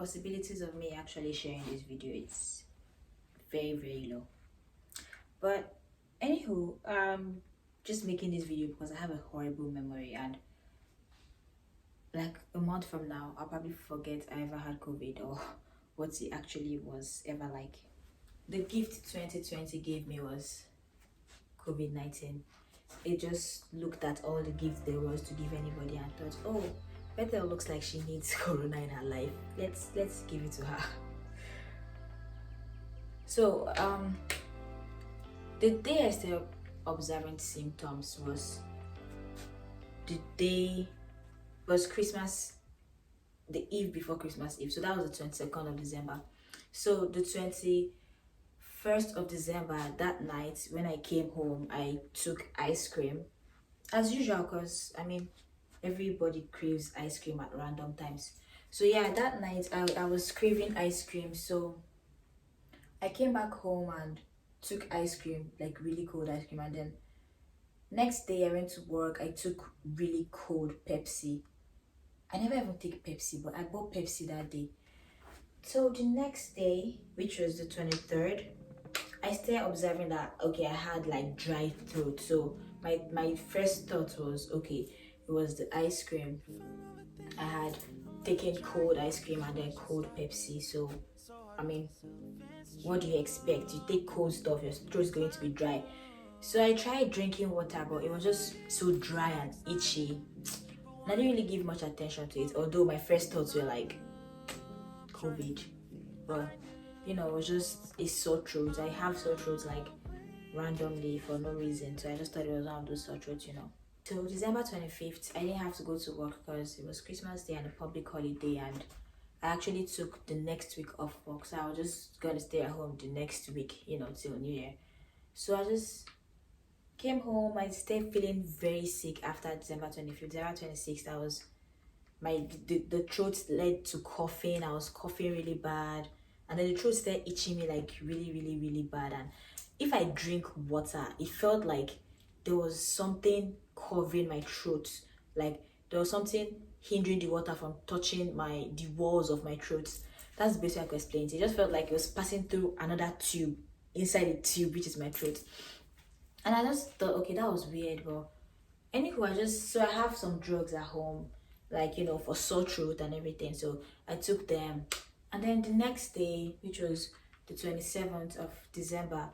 possibilities of me actually sharing this video is very, very low. But anywho, just making this video because I have a horrible memory, and like a month from now I'll probably forget I ever had COVID or what it actually was ever like. The gift 2020 gave me was COVID-19. It just looked at all the gifts there was to give anybody and thought, oh, Bethel looks like she needs corona in her life, let's give it to her. So the day I started observing symptoms was Christmas, the eve before Christmas Eve. So that was the 22nd of December. So the 21st of December, that night when I came home, I took ice cream as usual, because I mean everybody craves ice cream at random times. So yeah, that night I was craving ice cream, so I came back home and took ice cream, like really cold ice cream, and then next day I went to work. I took really cold Pepsi. I never even take Pepsi, but I bought Pepsi that day. So the next day, which was the 23rd, I started observing that okay, I had like dry throat. So my first thought was okay, it was the ice cream. I had taken cold ice cream and then cold Pepsi. So I mean, what do you expect? You take cold stuff, your throat's going to be dry. So I tried drinking water, but it was just so dry and itchy. And I didn't really give much attention to it, although my first thoughts were like COVID. But you know, it was just a sore throat. I have sore throats like randomly for no reason, so I just thought it was one of those sore throats, you know. So December 25th, I didn't have to go to work because it was Christmas Day and a public holiday, and I actually took the next week off work, so I was just gonna stay at home the next week, you know, till New Year. So I just came home. I stayed feeling very sick after December 25th. December 26th, I was the throat led to coughing. I was coughing really bad, and then the throat started itching me like really bad. And if I drink water, it felt like there was something covering my throat, like there was something hindering the water from touching the walls of my throat. That's the best way I could explain it. It just felt like it was passing through another tube inside the tube, which is my throat. And I just thought, okay, that was weird. But anyway, so I have some drugs at home, like, you know, for sore throat and everything. So I took them. And then the next day, which was the 27th of December,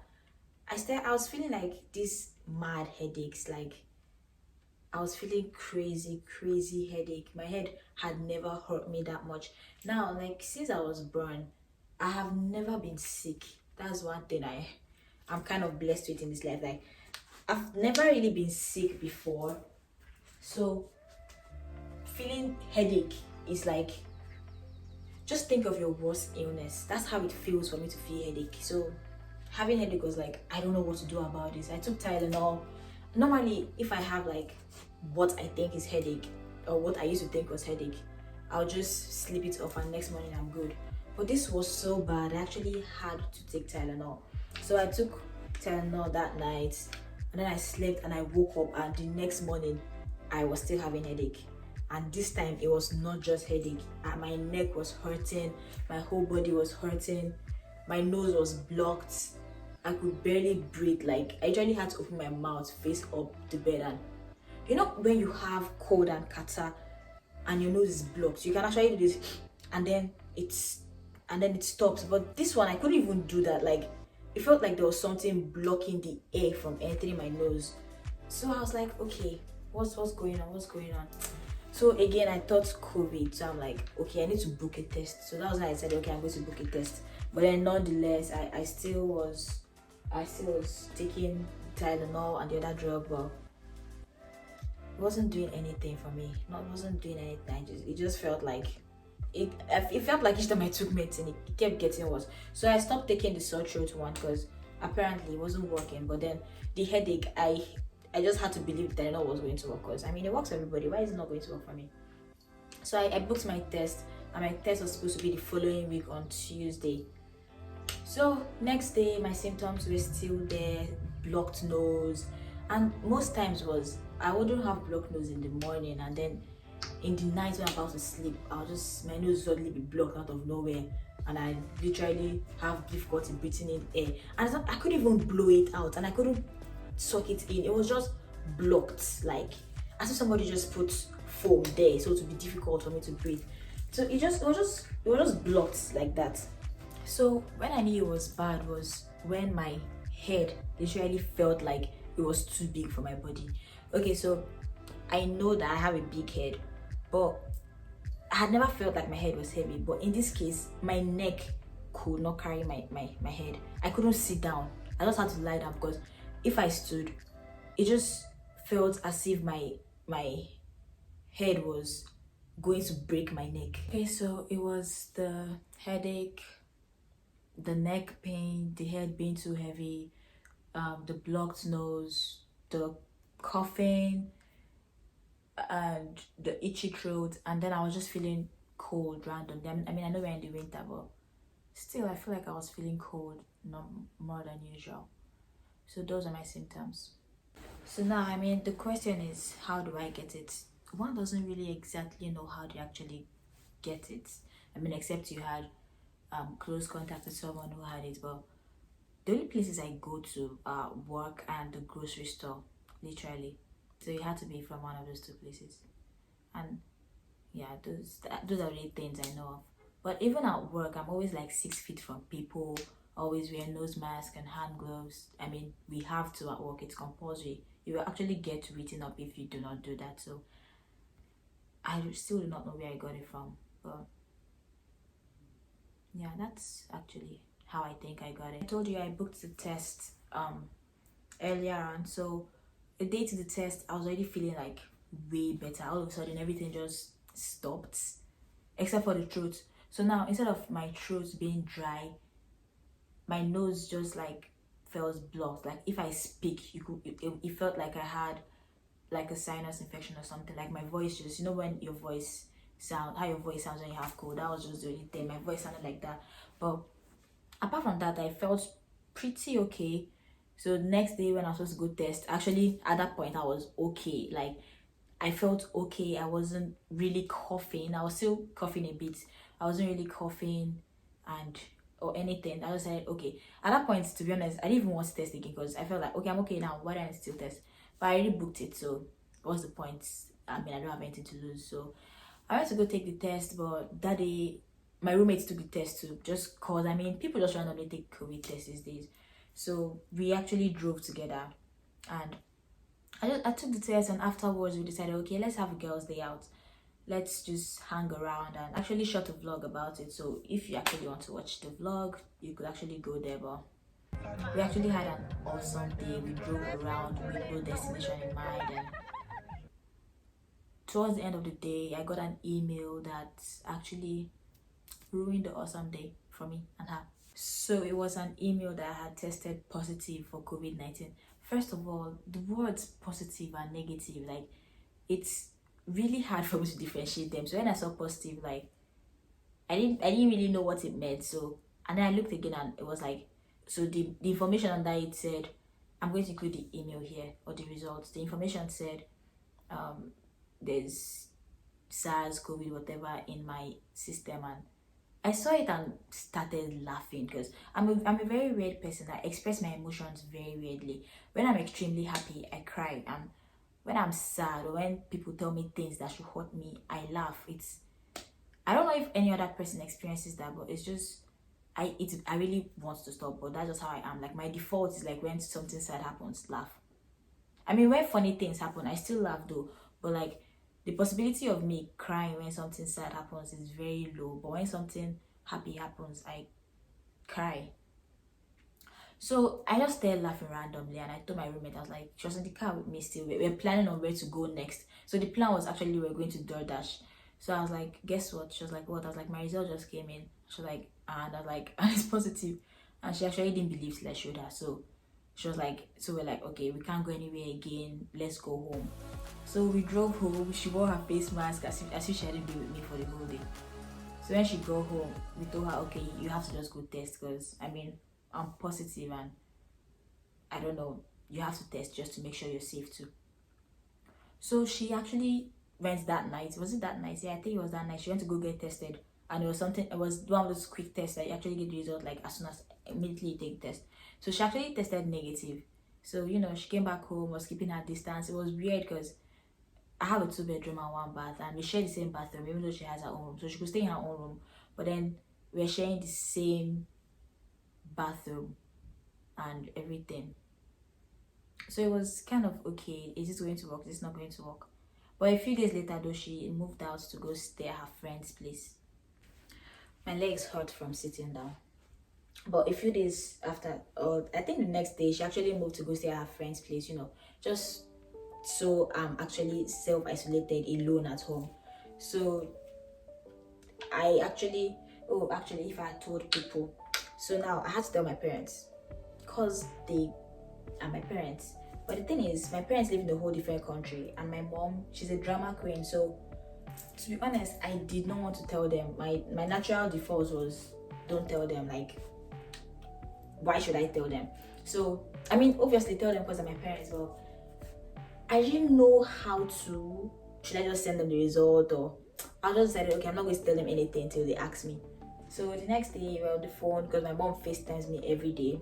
I was feeling like these mad headaches. Like I was feeling crazy headache. My head had never hurt me that much. Now, like since I was born, I have never been sick. That's one thing I'm kind of blessed with in this life. Like I've never really been sick before. So feeling headache is like, just think of your worst illness. That's how it feels for me to feel headache. So having headache was like, I don't know what to do about this. I took Tylenol. Normally, if I have like what I think is headache or what I used to think was headache, I'll just sleep it off and next morning I'm good. But this was so bad, I actually had to take Tylenol. So I took Tylenol that night, and then I slept and I woke up, and the next morning I was still having headache. And this time it was not just headache. My neck was hurting, my whole body was hurting, my nose was blocked, I could barely breathe. Like I actually had to open my mouth face up the bed. And you know when you have cold and catarrh and your nose is blocked, you can actually do this and then it stops. But this one I couldn't even do that. Like it felt like there was something blocking the air from entering my nose. So I was like, okay, what's going on? So again, I thought COVID. So I'm like, okay, I need to book a test. So that was when I said, okay, I'm going to book a test. But then nonetheless, I still was taking Tylenol and the other drug. Well, it wasn't doing anything for me. It wasn't doing anything. It just felt like it felt like each time I took medicine, it kept getting worse. So I stopped taking the sore throat one because apparently it wasn't working. But then the headache, I just had to believe that Tylenol was going to work, because I mean it works for everybody. Why is it not going to work for me? So I booked my test, and my test was supposed to be the following week on Tuesday. So next day my symptoms were still there, blocked nose, and most times was I wouldn't have blocked nose in the morning, and then in the night when I'm about to sleep, my nose suddenly be blocked out of nowhere, and I literally have difficulty breathing in air, and I couldn't even blow it out, and I couldn't suck it in. It was just blocked, like as if somebody just put foam there, so it would be difficult for me to breathe. So it was just blocked like that. So when I knew it was bad was when my head literally felt like it was too big for my body. Okay, so I know that I have a big head, but I had never felt like my head was heavy. But in this case, my neck could not carry my head. I couldn't sit down. I just had to lie down, because if I stood, it just felt as if my head was going to break my neck. Okay, so it was the headache, the neck pain, the head being too heavy, the blocked nose, the coughing, and the itchy throat, and then I was just feeling cold randomly. I mean, I know we're in the winter, but still I feel like I was feeling cold, not more than usual. So those are my symptoms. So now, I mean, the question is, how do I get it? One doesn't really exactly know how to actually get it. I mean, except you had close contact with someone who had it. But the only places I go to are work and the grocery store, literally. So it had to be from one of those two places. And yeah, those are really things I know of. But even at work, I'm always like 6 feet from people, always wear nose mask and hand gloves. I mean, we have to at work, it's compulsory. You will actually get written up if you do not do that. So I still do not know where I got it from. But yeah, that's actually how I think I got it. I told you I booked the test earlier on. So a day to the test, I was already feeling like way better. All of a sudden, everything just stopped, except for the throat. So now, instead of my throat being dry, my nose just like felt blocked. Like if I speak, it felt like I had like a sinus infection or something. Like my voice just, when your voice how your voice sounds when you have cold. That was just the only thing. My voice sounded like that. But apart from that, I felt pretty okay. So the next day when I was supposed to go test, actually at that point I was okay. Like I felt okay. I wasn't really coughing. I was still coughing a bit. I wasn't really coughing and or anything. I was like, okay. At that point, to be honest, I didn't even want to test again, because I felt like, okay, I'm okay now. Why do I still test? But I already booked it, so what's the point? I mean, I don't have anything to lose. So I went to go take the test, but that day my roommates took the test too, just cause I mean, people just randomly take COVID tests these days. So we actually drove together, and I took the test, and afterwards we decided, okay, let's have a girls' day out. Let's just hang around, and actually shot a vlog about it. So if you actually want to watch the vlog, you could actually go there. But we actually had an awesome day. We drove around with no destination in mind, and towards the end of the day, I got an email that actually ruined the awesome day for me and her. So it was an email that I had tested positive for COVID-19. First of all, the words positive and negative, like, it's really hard for me to differentiate them. So when I saw positive, like, I didn't really know what it meant. So, and then I looked again, and it was like, so the information on that, it said, I'm going to include the email here, or the results. The information said there's SARS, COVID, whatever in my system, and I saw it and started laughing, because I'm a very weird person. I express my emotions very weirdly. When I'm extremely happy, I cry, and when I'm sad, or when people tell me things that should hurt me, I laugh. I don't know if any other person experiences that, but it's just I really want to stop, but that's just how I am. Like my default is like when something sad happens, laugh. I mean, when funny things happen, I still laugh though, but like the possibility of me crying when something sad happens is very low. But when something happy happens, I cry. So I just started laughing randomly, and I told my roommate, I was like, she was in the car with me still. We're planning on where to go next. So the plan was actually we were going to DoorDash. So I was like, guess what? She was like, what? I was like, my result just came in. She was like, and I was like, and it's positive. And she actually didn't believe till I showed her. So she was like, so we're like, okay, we can't go anywhere again. Let's go home. So we drove home. She wore her face mask as if she hadn't been with me for the whole day. So when she got home, we told her, okay, you have to just go test, because I mean, I'm positive, and I don't know, you have to test just to make sure you're safe too. So she actually went that night. Was it that night? Yeah, I think it was that night. She went to go get tested, and it was something. It was one of those quick tests that you actually get the result like as soon as immediately you take the test. So she actually tested negative. So she came back home, was keeping her distance. It was weird because I have a 2 bedroom and 1 bath, and we share the same bathroom, even though she has her own room. So she could stay in her own room, but then we're sharing the same bathroom and everything. So it was kind of okay. Is this going to work? Is this not going to work? But a few days later, though, she moved out to go stay at her friend's place. My legs hurt from sitting down. But a few days after, or I think the next day, she actually moved to go stay at her friend's place, just so I'm actually self-isolated alone at home. So I actually, if I had told people, so now I had to tell my parents because they are my parents. But the thing is, my parents live in a whole different country, and my mom, she's a drama queen. So to be honest, I did not want to tell them. My natural default was don't tell them. Like, why should I tell them? So I mean, obviously tell them because they're my parents. But I didn't know how to. Should I just send them the result, or I just decided, okay, I'm not going to tell them anything until they ask me. So the next day we're on the phone because my mom FaceTimes me every day.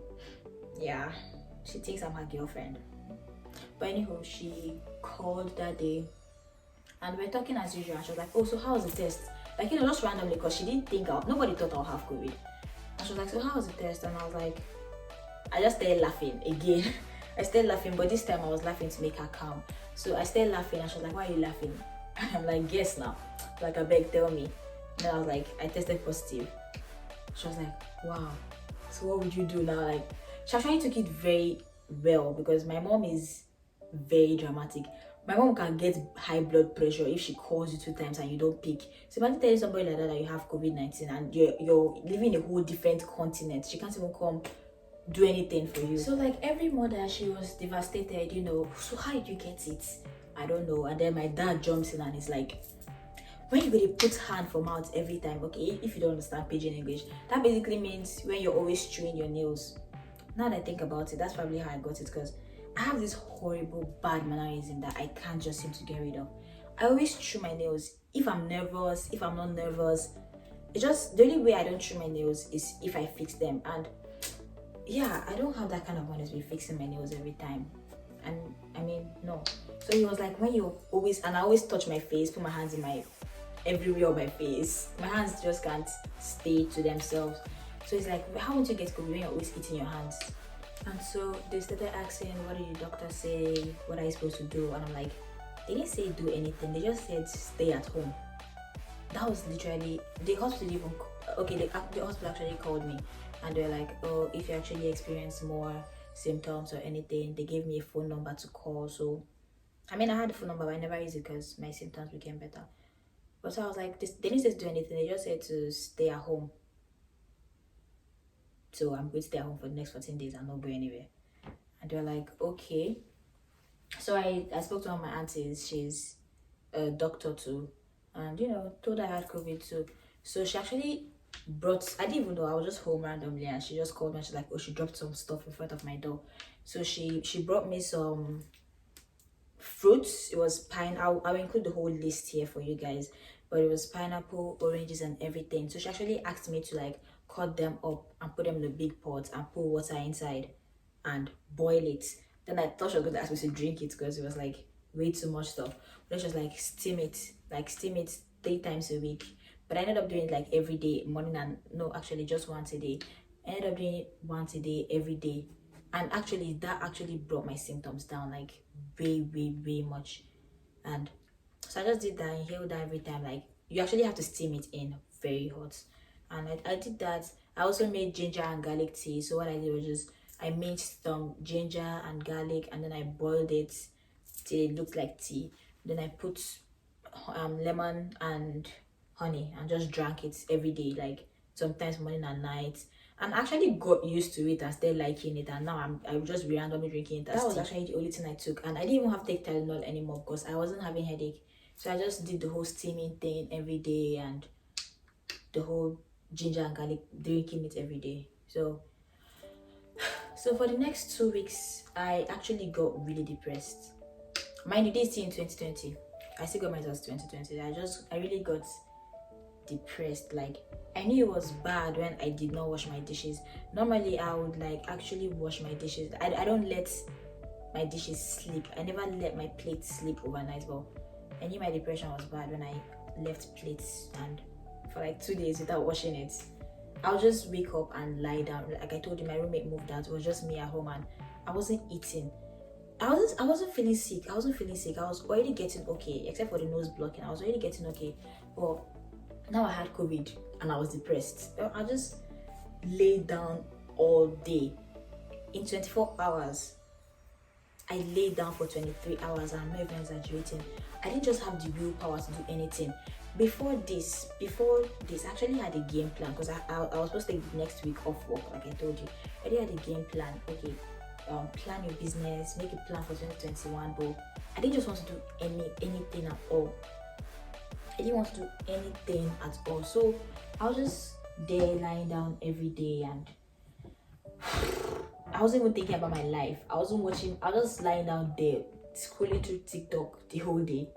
Yeah, she thinks I'm her girlfriend. But anyhow, she called that day and we're talking as usual, and she was like, oh, so how was the test? Like, just randomly, because she didn't think nobody thought I'll have COVID. And she was like, so how was the test? And I was like, I just started laughing again. I started laughing, but this time I was laughing to make her calm. So I started laughing and she was like, why are you laughing? And I'm like, guess now. Like, I beg, tell me. And then I was like, I tested positive. She was like, wow, so what would you do now? Like, she actually took it very well because my mom is very dramatic. My mom can get high blood pressure if she calls you 2 times and you don't pick. So imagine telling somebody like that you have COVID-19 and you're living in a whole different continent. She can't even come do anything for you. So like every mother, she was devastated, so how did you get it? I don't know. And then my dad jumps in and is like, when you gonna put hand for mouth every time? Okay, if you don't understand pidgin English, that basically means when you're always chewing your nails. Now that I think about it, that's probably how I got it, because I have this horrible bad mannerism that I can't just seem to get rid of. I always chew my nails if I'm nervous, if I'm not nervous. It's just the only way I don't chew my nails is if I fix them. And yeah, I don't have that kind of money to be fixing my nails every time. And I mean, no. So he was like, when you always, and I always touch my face, put my hands in everywhere on my face. My hands just can't stay to themselves. So he's like, how won't you get COVID when you're always eating your hands? And so they started asking, what did the doctor say? What are you supposed to do? And I'm like, they didn't say do anything. They just said stay at home. That was literally, the hospital the hospital actually called me. And they're like, oh, if you actually experience more symptoms or anything, they gave me a phone number to call. So, I mean, I had a phone number, but I never used it because my symptoms became better. But so I was like, they didn't say to do anything. They just said to stay at home. So I'm going to stay at home for the next 14 days and not go anywhere. And they're like, okay. So I spoke to one of my aunties. She's a doctor too. And, told her I had COVID too. So she actually I didn't even know, I was just home randomly, and she just called me and she's like, oh, she dropped some stuff in front of my door. So she brought me some fruits. It was I'll include the whole list here for you guys, but it was pineapple, oranges, and everything. So she actually asked me to like cut them up and put them in a big pot and put water inside and boil it. Then I thought she was going to ask me to drink it because it was like way too much stuff. But then she was like, steam it 3 times a week. But I ended up doing it like every day, morning and no, actually just once a day. I ended up doing it once a day, every day. And actually, that actually brought my symptoms down like way, way, way much. And so I just did that, inhaled that every time. Like, you actually have to steam it in very hot. And I did that. I also made ginger and garlic tea. So what I did was just, I mixed some ginger and garlic, and then I boiled it till it looked like tea. Then I put lemon and honey and just drank it every day, like sometimes morning and night. And actually got used to it and started liking it, and now I'm just randomly drinking it. That was actually the only thing I took, and I didn't even have to take Tylenol anymore because I wasn't having headache. So I just did the whole steaming thing every day and the whole ginger and garlic, drinking it every day. So for the next 2 weeks, I actually got really depressed. Mind you, this is in 2020. I still got my results 2020. I really got depressed. Like, I knew it was bad when I did not wash my dishes. Normally I would like actually wash my dishes. I don't let my dishes sleep. I never let my plates sleep overnight, but I knew my depression was bad when I left plates and for like 2 days without washing it. I'll just wake up and lie down. Like I told you, my roommate moved out. It was just me at home and I wasn't eating. I wasn't feeling sick. I was already getting okay, except for the nose blocking. I was already getting okay. But now I had COVID and I was depressed. I just lay down all day. In 24 hours, I laid down for 23 hours, and I'm not even exaggerating. I didn't just have the willpower to do anything. Before this, I actually had a game plan because I was supposed to take the next week off work, like I told you. I already had a game plan. Okay, plan your business, make a plan for 2021, but I didn't just want to do anything at all. I didn't want to do anything at all. So I was just there lying down every day and I wasn't even thinking about my life. I wasn't watching, I was just lying down there scrolling through TikTok the whole day.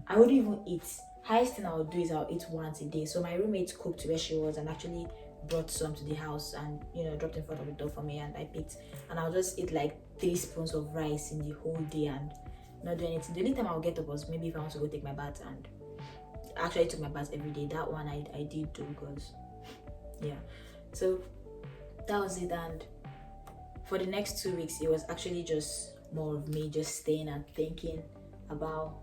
I wouldn't even eat. Highest thing I would do is I'll eat once a day. So my roommate cooked where she was and actually brought some to the house and dropped in front of the door for me and I picked, and I'll just eat like 3 spoons of rice in the whole day and not do anything. The only time I'll get up was maybe if I want to go take my bath, and I actually took my bath every day. That one I did do because yeah. So that was it, and for the next 2 weeks it was actually just more of me just staying and thinking about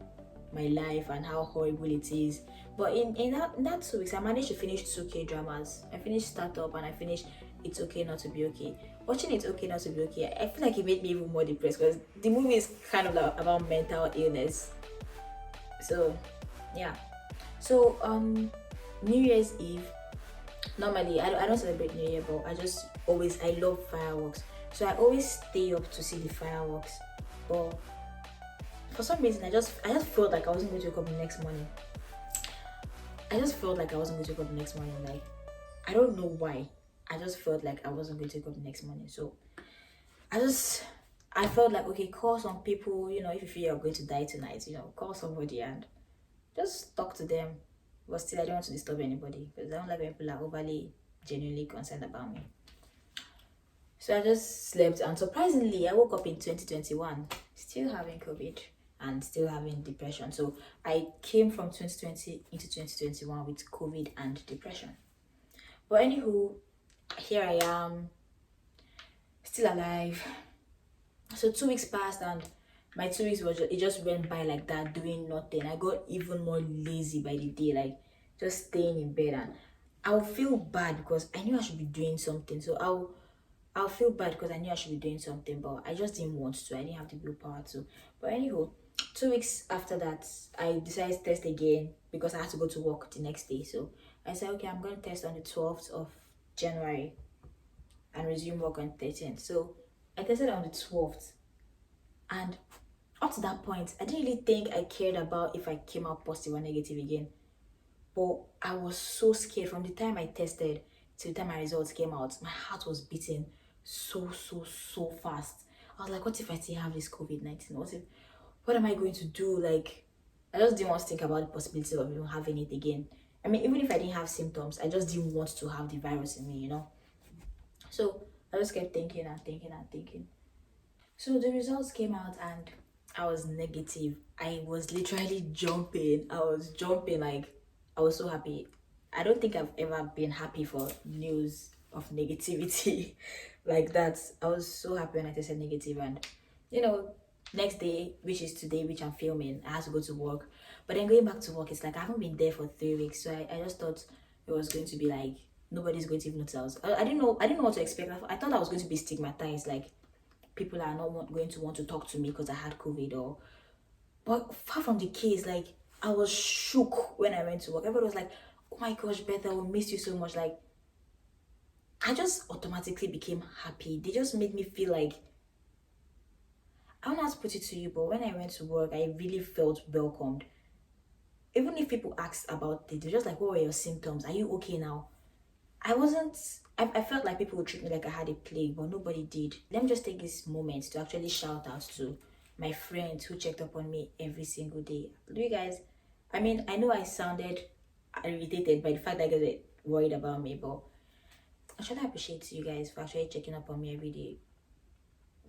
my life and how horrible it is. But in that 2 weeks I managed to finish 2 K-dramas. I finished Startup and I finished It's Okay Not to Be Okay. Watching It's Okay Not to Be Okay, I feel like it made me even more depressed because the movie is kind of like about mental illness. So yeah. So New Year's Eve, normally I don't celebrate New Year, but I love fireworks. So I always stay up to see the fireworks. But for some reason I just felt like I wasn't going to wake up the next morning. Like, I don't know why. I just felt like I wasn't going to wake up the next morning. So I felt like, okay, call some people, if you feel you're going to die tonight, call somebody and just talk to them. But still, I don't want to disturb anybody because I don't like when people are overly genuinely concerned about me. So I just slept, and surprisingly I woke up in 2021 still having COVID and still having depression. So I came from 2020 into 2021 with COVID and depression. But anywho, here I am, still alive. So 2 weeks passed and my 2 weeks it just went by like that, doing nothing. I got even more lazy by the day, like just staying in bed, and I'll feel bad because I knew I should be doing something. So I'll feel bad because I knew I should be doing something, but I just didn't want to. I didn't have the willpower to. But anyhow, 2 weeks after that, I decided to test again because I had to go to work the next day. So I said, okay, I'm going to test on the 12th of January and resume work on 13th. So I tested on the 12th, and up to that point, I didn't really think I cared about if I came out positive or negative again. But I was so scared from the time I tested to the time my results came out. My heart was beating so fast. I was like, what if I still have this COVID-19? What am I going to do? Like, I just didn't want to think about the possibility of having it again. I mean, even if I didn't have symptoms, I just didn't want to have the virus in me, So I just kept thinking and thinking. So the results came out and I was negative. I was literally jumping. I was jumping, like I was so happy. I don't think I've ever been happy for news of negativity like that. I was so happy when I tested negative, and next day, which is today, which I'm filming, I had to go to work. But then going back to work, it's like I haven't been there for 3 weeks, so I just thought it was going to be like nobody's going to even notice. I didn't know what to expect. I thought I was going to be stigmatized, like people are not going to want to talk to me because I had COVID, but far from the case. Like, I was shook when I went to work. Everybody was like, oh my gosh, Beth, I will miss you so much. Like, I just automatically became happy. They just made me feel like, I don't know how to put it to you, but when I went to work, I really felt welcomed. Even if people asked about it, they're just like, what were your symptoms? Are you okay now? I felt like people would treat me like I had a plague, but nobody did. Let me just take this moment to actually shout out to my friends who checked up on me every single day. Do you guys, I mean, I know I sounded irritated by the fact that you guys were worried about me, but I should appreciate you guys for actually checking up on me every day.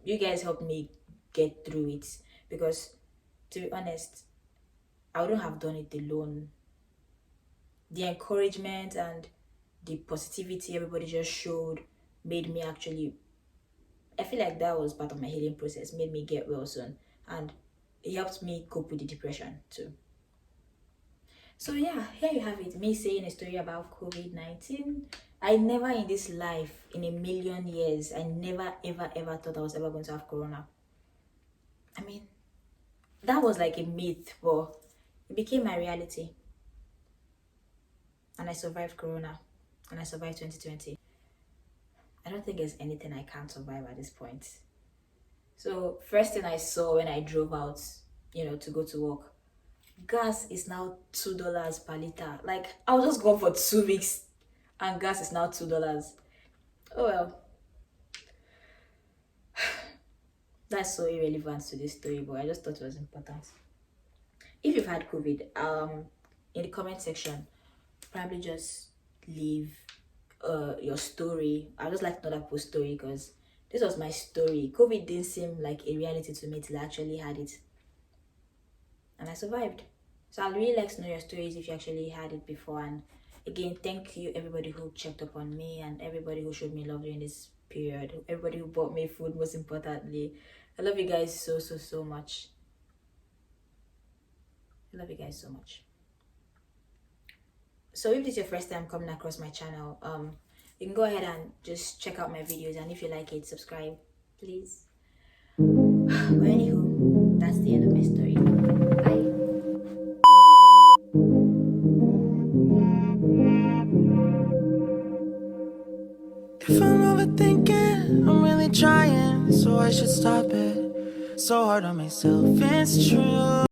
You guys helped me get through it, because to be honest, I wouldn't have done it alone. The encouragement and the positivity everybody just showed made me actually, I feel like that was part of my healing process, made me get well soon, and it helped me cope with the depression too. So yeah, here you have it, me saying a story about COVID-19. I never in this life, in a million years, I never ever thought I was ever going to have corona. I mean, that was like a myth, but it became my reality. And I survived corona, and I survived 2020. I don't think there's anything I can't survive at this point. So first thing I saw when I drove out, to go to work, gas is now $2 per liter. Like, I was just gone for 2 weeks and gas is now $2. Oh well. That's so irrelevant to this story, but I just thought it was important. If you've had COVID, in the comment section, probably just leave your story. I just like to know that post story, because this was my story. COVID didn't seem like a reality to me till I actually had it, and I survived. So I'd really like to know your stories if you actually had it before. And again, thank you everybody who checked up on me, and everybody who showed me love during this period, everybody who bought me food, most importantly. I love you guys so much. I love you guys so much. So if this is your first time coming across my channel, you can go ahead and just check out my videos, and if you like it, subscribe, please. But anywho, that's the end of my story. Bye. If I'm overthinking, I'm really trying, so I should stop it. So hard on myself, it's true.